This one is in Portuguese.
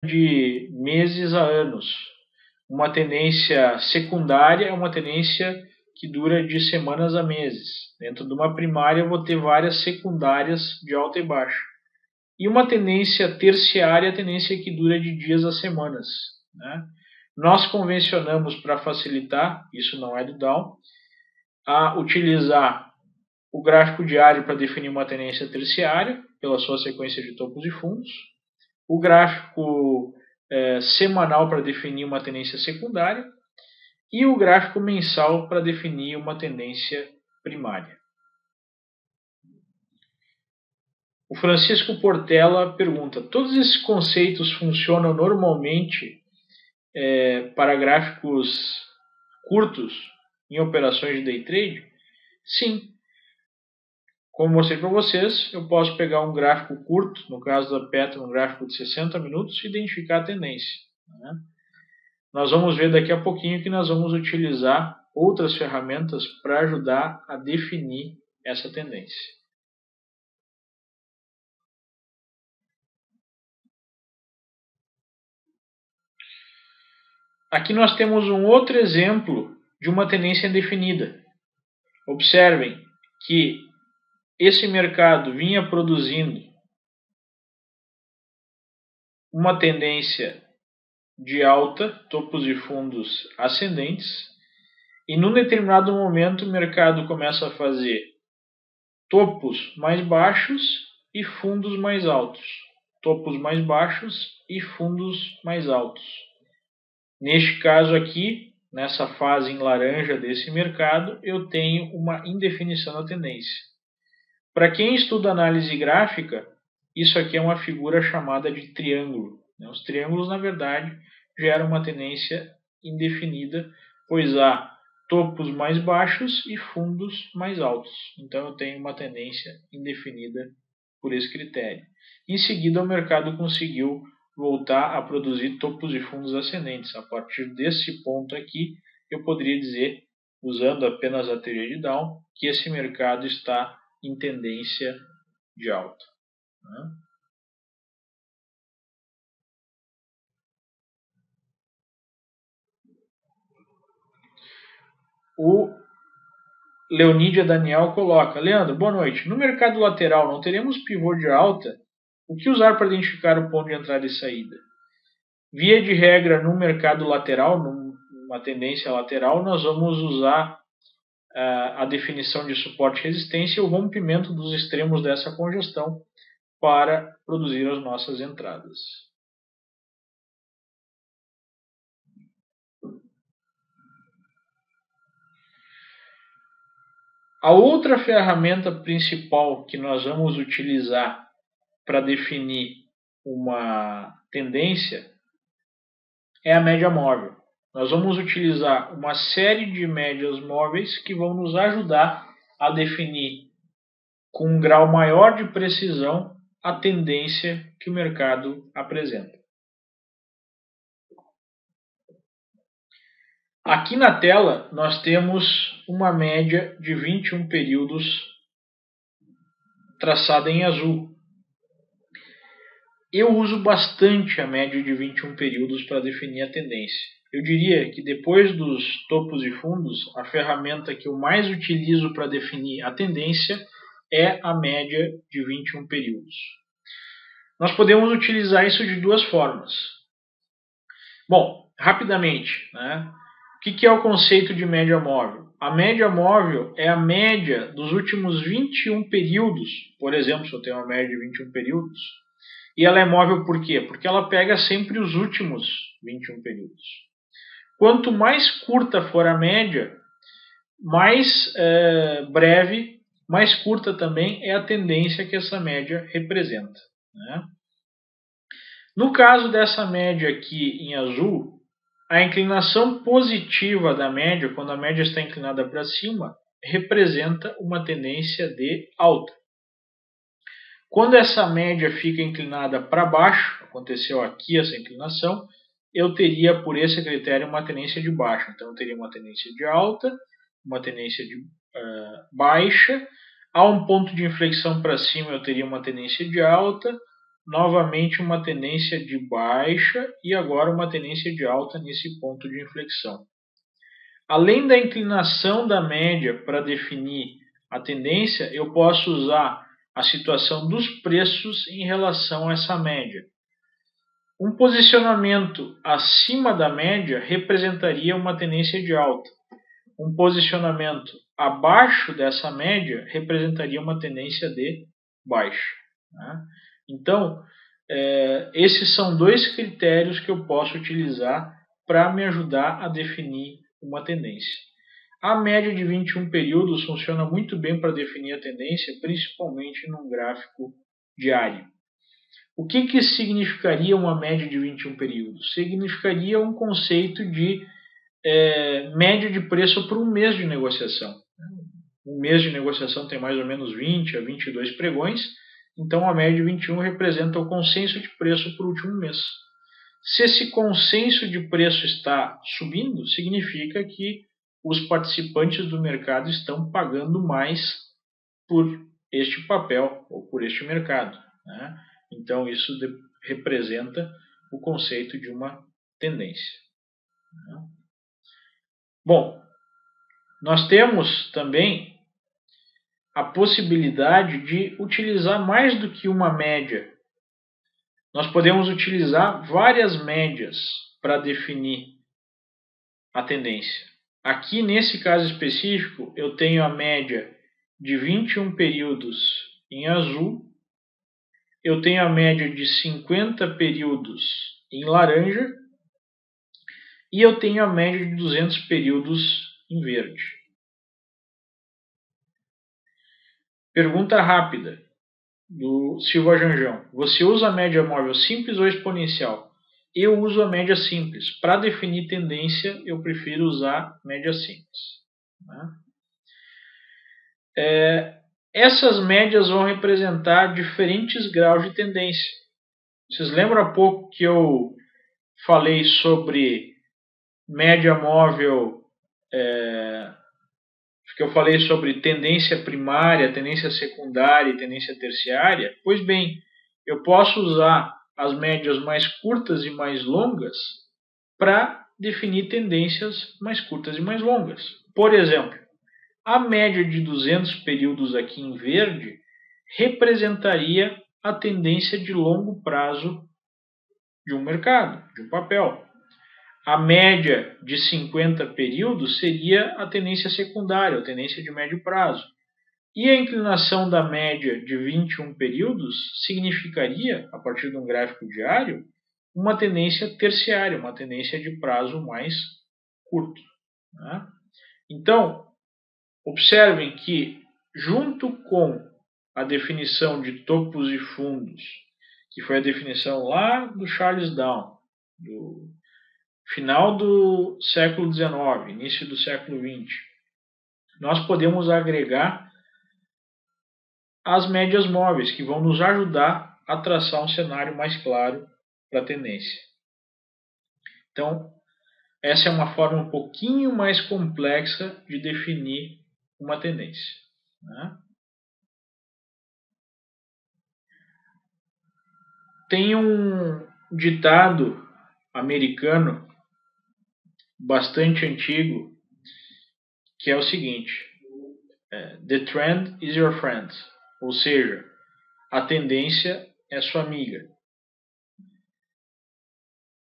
de meses a anos. Uma tendência secundária é uma tendência que dura de semanas a meses. Dentro de uma primária eu vou ter várias secundárias de alta e baixa. E uma tendência terciária é a tendência que dura de dias a semanas, né? Nós convencionamos, para facilitar, isso não é do Dow, a utilizar o gráfico diário para definir uma tendência terciária, pela sua sequência de topos e fundos, o gráfico semanal para definir uma tendência secundária e o gráfico mensal para definir uma tendência primária. O Francisco Portela pergunta: todos esses conceitos funcionam normalmente para gráficos curtos em operações de day trade? Sim. Como mostrei para vocês, eu posso pegar um gráfico curto, no caso da Petro, um gráfico de 60 minutos, e identificar a tendência, né? Nós vamos ver daqui a pouquinho que nós vamos utilizar outras ferramentas para ajudar a definir essa tendência. Aqui nós temos um outro exemplo de uma tendência indefinida. Observem que esse mercado vinha produzindo uma tendência de alta, topos e fundos ascendentes, e num determinado momento o mercado começa a fazer topos mais baixos e fundos mais altos. Topos mais baixos e fundos mais altos. Neste caso aqui, nessa fase em laranja desse mercado, eu tenho uma indefinição da tendência. Para quem estuda análise gráfica, isso aqui é uma figura chamada de triângulo. Os triângulos, na verdade, geram uma tendência indefinida, pois há topos mais baixos e fundos mais altos. Então eu tenho uma tendência indefinida por esse critério. Em seguida, o mercado conseguiu voltar a produzir topos e fundos ascendentes. A partir desse ponto aqui, eu poderia dizer, usando apenas a teoria de Dow, que esse mercado está em tendência de alta. O Leonídia Daniel coloca: Leandro, boa noite. No mercado lateral não teremos pivô de alta? O que usar para identificar o ponto de entrada e saída? Via de regra, no mercado lateral, numa tendência lateral, nós vamos usar a definição de suporte e resistência e o rompimento dos extremos dessa congestão para produzir as nossas entradas. A outra ferramenta principal que nós vamos utilizar para definir uma tendência é a média móvel. Nós vamos utilizar uma série de médias móveis que vão nos ajudar a definir com um grau maior de precisão a tendência que o mercado apresenta. Aqui na tela nós temos uma média de 21 períodos traçada em azul. Eu uso bastante a média de 21 períodos para definir a tendência. Eu diria que depois dos topos e fundos, a ferramenta que eu mais utilizo para definir a tendência é a média de 21 períodos. Nós podemos utilizar isso de duas formas. Bom, rapidamente, né? O que é o conceito de média móvel? A média móvel é a média dos últimos 21 períodos. Por exemplo, se eu tenho uma média de 21 períodos, e ela é móvel por quê? Porque ela pega sempre os últimos 21 períodos. Quanto mais curta for a média, mais breve, mais curta também é a tendência que essa média representa, né? No caso dessa média aqui em azul, a inclinação positiva da média, quando a média está inclinada para cima, representa uma tendência de alta. Quando essa média fica inclinada para baixo, aconteceu aqui essa inclinação, eu teria por esse critério uma tendência de baixa. Então eu teria uma tendência de alta, uma tendência de baixa. A um ponto de inflexão para cima eu teria uma tendência de alta. novamente uma tendência de baixa e agora uma tendência de alta nesse ponto de inflexão. Além da inclinação da média para definir a tendência, eu posso usar a situação dos preços em relação a essa média. Um posicionamento acima da média representaria uma tendência de alta. Um posicionamento abaixo dessa média representaria uma tendência de baixa. Né? Então, esses são dois critérios que eu posso utilizar para me ajudar a definir uma tendência. A média de 21 períodos funciona muito bem para definir a tendência, principalmente num gráfico diário. O que significaria uma média de 21 períodos? Significaria um conceito de média de preço por um mês de negociação. Um mês de negociação tem mais ou menos 20 a 22 pregões, então a média de 21 representa o consenso de preço por último mês. Se esse consenso de preço está subindo, significa que os participantes do mercado estão pagando mais por este papel ou por este mercado. Né? Então isso representa o conceito de uma tendência. Bom, nós temos também a possibilidade de utilizar mais do que uma média. Nós podemos utilizar várias médias para definir a tendência. Aqui, nesse caso específico, eu tenho a média de 21 períodos em azul, eu tenho a média de 50 períodos em laranja e eu tenho a média de 200 períodos em verde. Pergunta rápida do Silva Janjão. Você usa a média móvel simples ou exponencial? Eu uso a média simples. Para definir tendência, eu prefiro usar média simples. Essas médias vão representar diferentes graus de tendência. Vocês lembram há pouco que eu falei sobre média móvel, que eu falei sobre tendência primária, tendência secundária e tendência terciária? Pois bem, eu posso usar as médias mais curtas e mais longas para definir tendências mais curtas e mais longas. Por exemplo, a média de 200 períodos aqui em verde representaria a tendência de longo prazo de um mercado, de um papel. A média de 50 períodos seria a tendência secundária, a tendência de médio prazo. E a inclinação da média de 21 períodos significaria, a partir de um gráfico diário, uma tendência terciária, uma tendência de prazo mais curto. Né? Então, observem que, junto com a definição de topos e fundos, que foi a definição lá do Charles Down, do final do século XIX, início do século XX, nós podemos agregar as médias móveis, que vão nos ajudar a traçar um cenário mais claro para a tendência. Então, essa é uma forma um pouquinho mais complexa de definir uma tendência. Né? Tem um ditado americano bastante antigo que é o seguinte: The trend is your friend, ou seja, a tendência é sua amiga.